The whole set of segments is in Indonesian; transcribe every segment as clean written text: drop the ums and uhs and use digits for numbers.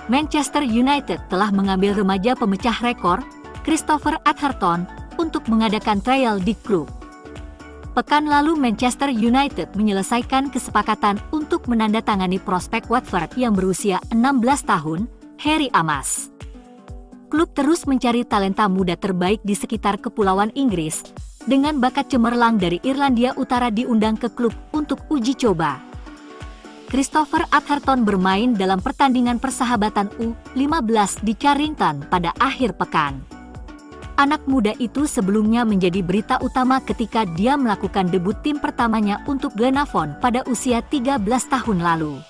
Manchester United telah mengambil remaja pemecah rekor, Christopher Atherton, untuk mengadakan trial di klub. Pekan lalu Manchester United menyelesaikan kesepakatan untuk menandatangani prospek Watford yang berusia 16 tahun, Harry Amos. Klub terus mencari talenta muda terbaik di sekitar Kepulauan Inggris, dengan bakat cemerlang dari Irlandia Utara diundang ke klub untuk uji coba. Christopher Atherton bermain dalam pertandingan persahabatan U15 di Carrington pada akhir pekan. Anak muda itu sebelumnya menjadi berita utama ketika dia melakukan debut tim pertamanya untuk Glenavon pada usia 13 tahun lalu.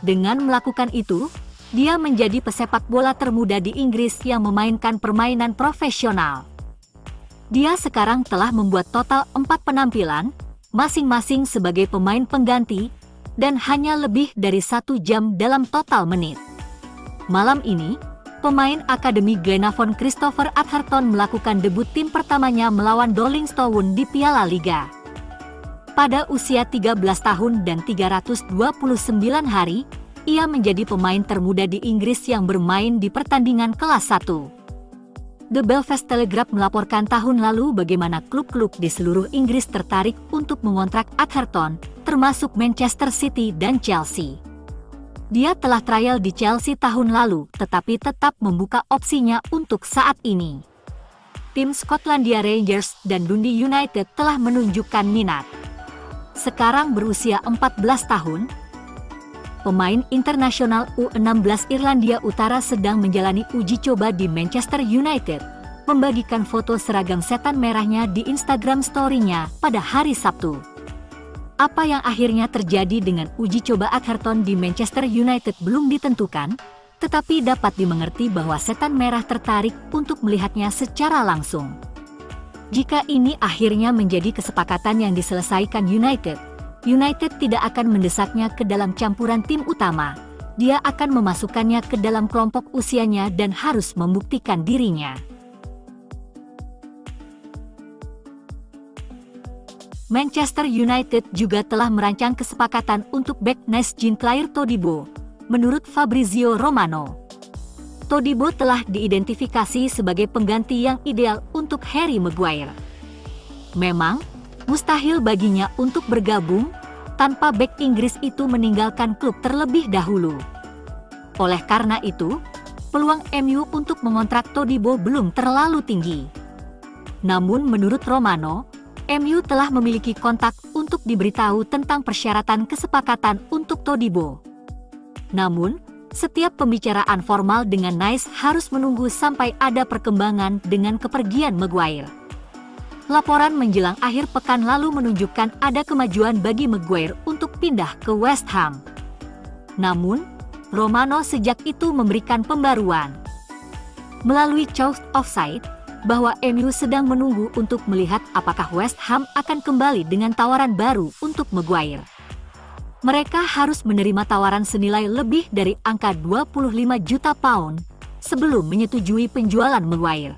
Dengan melakukan itu, dia menjadi pesepak bola termuda di Inggris yang memainkan permainan profesional. Dia sekarang telah membuat total 4 penampilan, masing-masing sebagai pemain pengganti, dan hanya lebih dari 1 jam dalam total menit. Malam ini, pemain Akademi Glenavon Christopher Atherton melakukan debut tim pertamanya melawan Rolling Stone di Piala Liga. Pada usia 13 tahun dan 329 hari, ia menjadi pemain termuda di Inggris yang bermain di pertandingan kelas 1. The Belfast Telegraph melaporkan tahun lalu bagaimana klub-klub di seluruh Inggris tertarik untuk mengontrak Atherton, termasuk Manchester City dan Chelsea. Dia telah trial di Chelsea tahun lalu, tetapi tetap membuka opsinya untuk saat ini. Tim Skotlandia Rangers dan Dundee United telah menunjukkan minat. Sekarang berusia 14 tahun, pemain internasional U16 Irlandia Utara sedang menjalani uji coba di Manchester United, membagikan foto seragam setan merahnya di Instagram story-nya pada hari Sabtu. Apa yang akhirnya terjadi dengan uji coba Atherton di Manchester United belum ditentukan, tetapi dapat dimengerti bahwa setan merah tertarik untuk melihatnya secara langsung. Jika ini akhirnya menjadi kesepakatan yang diselesaikan United tidak akan mendesaknya ke dalam campuran tim utama. Dia akan memasukkannya ke dalam kelompok usianya dan harus membuktikan dirinya. Manchester United juga telah merancang kesepakatan untuk bek Nice Jean-Clair Todibo, menurut Fabrizio Romano. Todibo telah diidentifikasi sebagai pengganti yang ideal untuk Harry Maguire. Memang, mustahil baginya untuk bergabung tanpa bek Inggris itu meninggalkan klub terlebih dahulu. Oleh karena itu, peluang MU untuk mengontrak Todibo belum terlalu tinggi. Namun menurut Romano, MU telah memiliki kontak untuk diberitahu tentang persyaratan kesepakatan untuk Todibo. Namun, setiap pembicaraan formal dengan Nice harus menunggu sampai ada perkembangan dengan kepergian Maguire. Laporan menjelang akhir pekan lalu menunjukkan ada kemajuan bagi Maguire untuk pindah ke West Ham. Namun, Romano sejak itu memberikan pembaruan melalui Choice Offside bahwa MU sedang menunggu untuk melihat apakah West Ham akan kembali dengan tawaran baru untuk Maguire. Mereka harus menerima tawaran senilai lebih dari angka 25 juta pound sebelum menyetujui penjualan Maguire.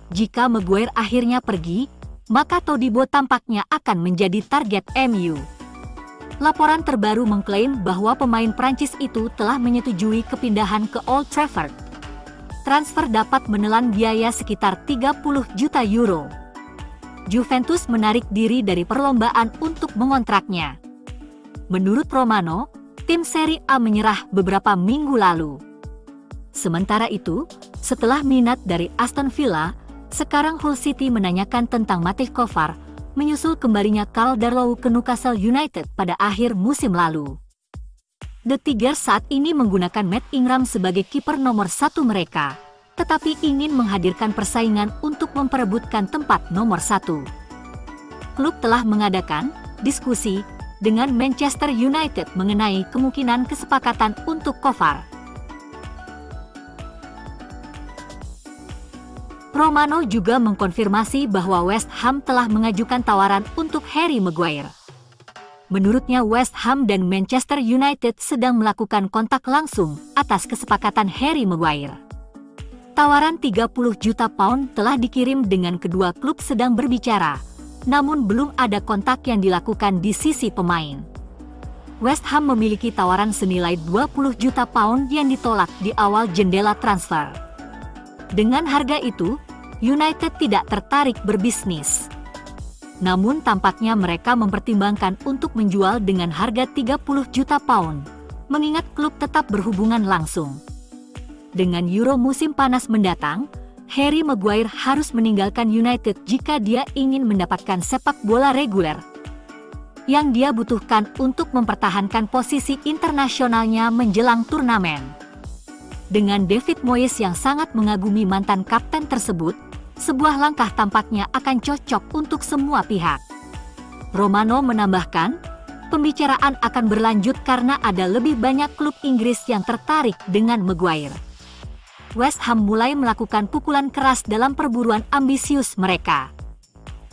Jika Maguire akhirnya pergi, maka Todibo tampaknya akan menjadi target MU. Laporan terbaru mengklaim bahwa pemain Prancis itu telah menyetujui kepindahan ke Old Trafford. Transfer dapat menelan biaya sekitar 30 juta euro. Juventus menarik diri dari perlombaan untuk mengontraknya. Menurut Romano, tim Serie A menyerah beberapa minggu lalu. Sementara itu, setelah minat dari Aston Villa, sekarang Hull City menanyakan tentang Matej Kovar, menyusul kembalinya Karl Darlow ke Newcastle United pada akhir musim lalu. The Tigers saat ini menggunakan Matt Ingram sebagai kiper nomor 1 mereka, tetapi ingin menghadirkan persaingan untuk memperebutkan tempat nomor 1. Klub telah mengadakan diskusi dengan Manchester United mengenai kemungkinan kesepakatan untuk Kovar. Romano juga mengkonfirmasi bahwa West Ham telah mengajukan tawaran untuk Harry Maguire. Menurutnya West Ham dan Manchester United sedang melakukan kontak langsung atas kesepakatan Harry Maguire. Tawaran 30 juta pound telah dikirim dengan kedua klub sedang berbicara, namun belum ada kontak yang dilakukan di sisi pemain. West Ham memiliki tawaran senilai 20 juta pound yang ditolak di awal jendela transfer. Dengan harga itu, United tidak tertarik berbisnis. Namun tampaknya mereka mempertimbangkan untuk menjual dengan harga 30 juta pound, mengingat klub tetap berhubungan langsung. Dengan Euro musim panas mendatang, Harry Maguire harus meninggalkan United jika dia ingin mendapatkan sepak bola reguler yang dia butuhkan untuk mempertahankan posisi internasionalnya menjelang turnamen. Dengan David Moyes yang sangat mengagumi mantan kapten tersebut, sebuah langkah tampaknya akan cocok untuk semua pihak. Romano menambahkan, pembicaraan akan berlanjut karena ada lebih banyak klub Inggris yang tertarik dengan Maguire. West Ham mulai melakukan pukulan keras dalam perburuan ambisius mereka.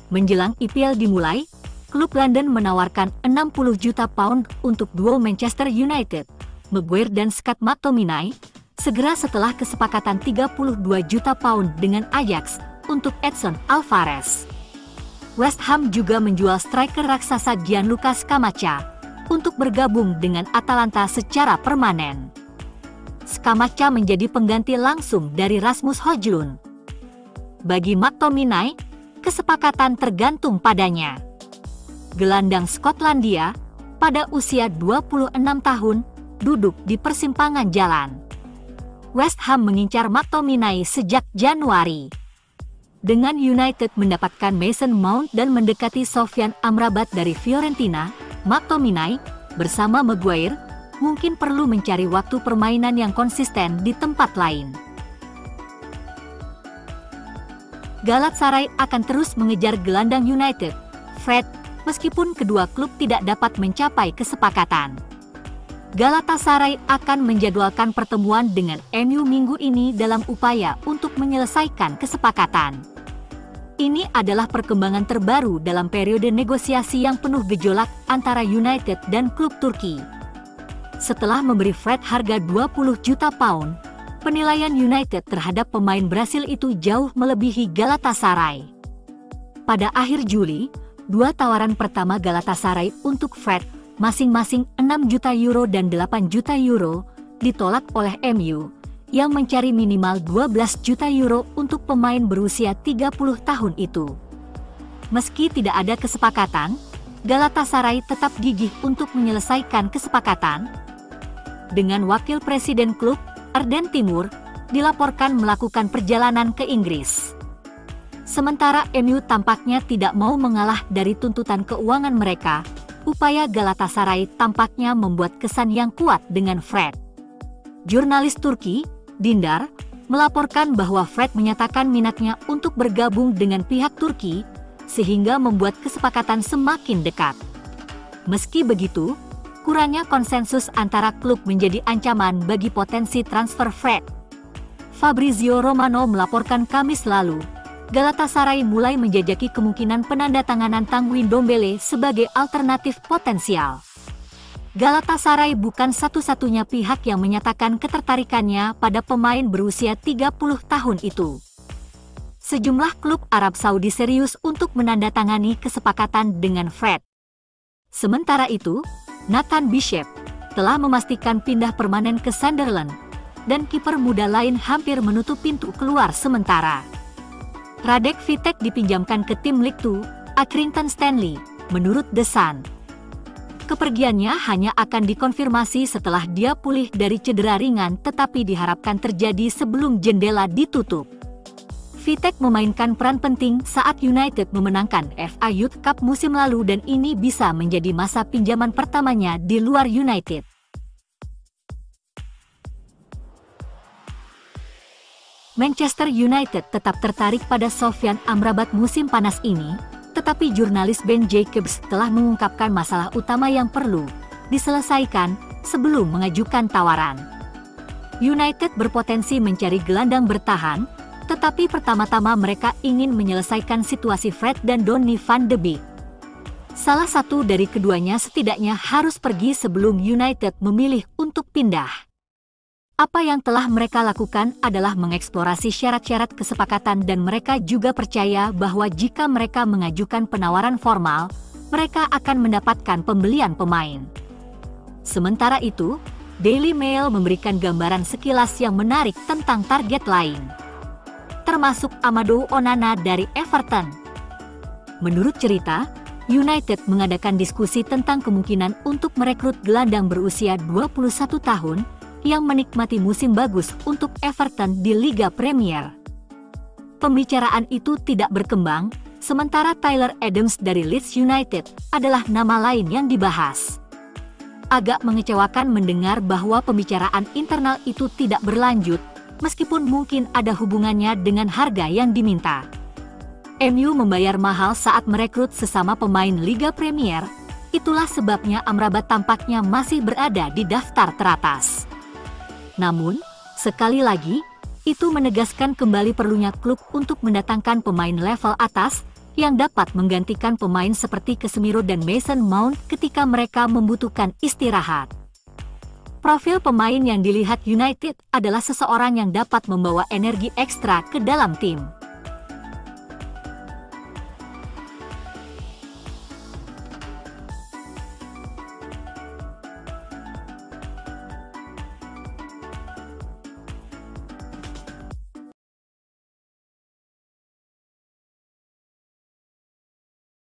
Menjelang IPL dimulai, klub London menawarkan 60 juta pound untuk duo Manchester United, Maguire dan Scott McTominay, segera setelah kesepakatan 32 juta pound dengan Ajax untuk Edson Alvarez. West Ham juga menjual striker raksasa Gianluca Scamacca untuk bergabung dengan Atalanta secara permanen. Scamacca menjadi pengganti langsung dari Rasmus Højlund. Bagi McTominay, kesepakatan tergantung padanya. Gelandang Skotlandia, pada usia 26 tahun, duduk di persimpangan jalan. West Ham mengincar McTominay sejak Januari. Dengan United mendapatkan Mason Mount dan mendekati Sofyan Amrabat dari Fiorentina, McTominay, bersama Maguire, mungkin perlu mencari waktu permainan yang konsisten di tempat lain. Galatasaray akan terus mengejar gelandang United, Fred, meskipun kedua klub tidak dapat mencapai kesepakatan. Galatasaray akan menjadwalkan pertemuan dengan MU minggu ini dalam upaya untuk menyelesaikan kesepakatan. Ini adalah perkembangan terbaru dalam periode negosiasi yang penuh gejolak antara United dan klub Turki. Setelah memberi Fred harga 20 juta pound, penilaian United terhadap pemain Brasil itu jauh melebihi Galatasaray. Pada akhir Juli, dua tawaran pertama Galatasaray untuk Fred, masing-masing 6 juta euro dan 8 juta euro, ditolak oleh MU, yang mencari minimal 12 juta euro untuk pemain berusia 30 tahun itu. Meski tidak ada kesepakatan, Galatasaray tetap gigih untuk menyelesaikan kesepakatan. Dengan wakil presiden klub, Arden Timur, dilaporkan melakukan perjalanan ke Inggris. Sementara MU tampaknya tidak mau mengalah dari tuntutan keuangan mereka, upaya Galatasaray tampaknya membuat kesan yang kuat dengan Fred. Jurnalis Turki, Dindar, melaporkan bahwa Fred menyatakan minatnya untuk bergabung dengan pihak Turki, sehingga membuat kesepakatan semakin dekat. Meski begitu, kurangnya konsensus antara klub menjadi ancaman bagi potensi transfer Fred. Fabrizio Romano melaporkan Kamis lalu, Galatasaray mulai menjajaki kemungkinan penandatanganan Tanguy Ndombele sebagai alternatif potensial. Galatasaray bukan satu-satunya pihak yang menyatakan ketertarikannya pada pemain berusia 30 tahun itu. Sejumlah klub Arab Saudi serius untuk menandatangani kesepakatan dengan Fred. Sementara itu, Nathan Bishop telah memastikan pindah permanen ke Sunderland, dan kiper muda lain hampir menutup pintu keluar sementara. Radek Vitek dipinjamkan ke tim League 2, Accrington Stanley, menurut The Sun. Kepergiannya hanya akan dikonfirmasi setelah dia pulih dari cedera ringan, tetapi diharapkan terjadi sebelum jendela ditutup. Vitek memainkan peran penting saat United memenangkan FA Youth Cup musim lalu dan ini bisa menjadi masa pinjaman pertamanya di luar United. Manchester United tetap tertarik pada Sofyan Amrabat musim panas ini, tetapi jurnalis Ben Jacobs telah mengungkapkan masalah utama yang perlu diselesaikan sebelum mengajukan tawaran. United berpotensi mencari gelandang bertahan, tetapi pertama-tama mereka ingin menyelesaikan situasi Fred dan Donny van de Beek. Salah satu dari keduanya setidaknya harus pergi sebelum United memilih untuk pindah. Apa yang telah mereka lakukan adalah mengeksplorasi syarat-syarat kesepakatan dan mereka juga percaya bahwa jika mereka mengajukan penawaran formal, mereka akan mendapatkan pembelian pemain. Sementara itu, Daily Mail memberikan gambaran sekilas yang menarik tentang target lain, termasuk Amadou Onana dari Everton. Menurut cerita, United mengadakan diskusi tentang kemungkinan untuk merekrut gelandang berusia 21 tahun yang menikmati musim bagus untuk Everton di Liga Premier. Pembicaraan itu tidak berkembang, sementara Tyler Adams dari Leeds United adalah nama lain yang dibahas. Agak mengecewakan mendengar bahwa pembicaraan internal itu tidak berlanjut, meskipun mungkin ada hubungannya dengan harga yang diminta. MU membayar mahal saat merekrut sesama pemain Liga Premier, itulah sebabnya Amrabat tampaknya masih berada di daftar teratas. Namun, sekali lagi, itu menegaskan kembali perlunya klub untuk mendatangkan pemain level atas yang dapat menggantikan pemain seperti Casemiro dan Mason Mount ketika mereka membutuhkan istirahat. Profil pemain yang dilihat United adalah seseorang yang dapat membawa energi ekstra ke dalam tim.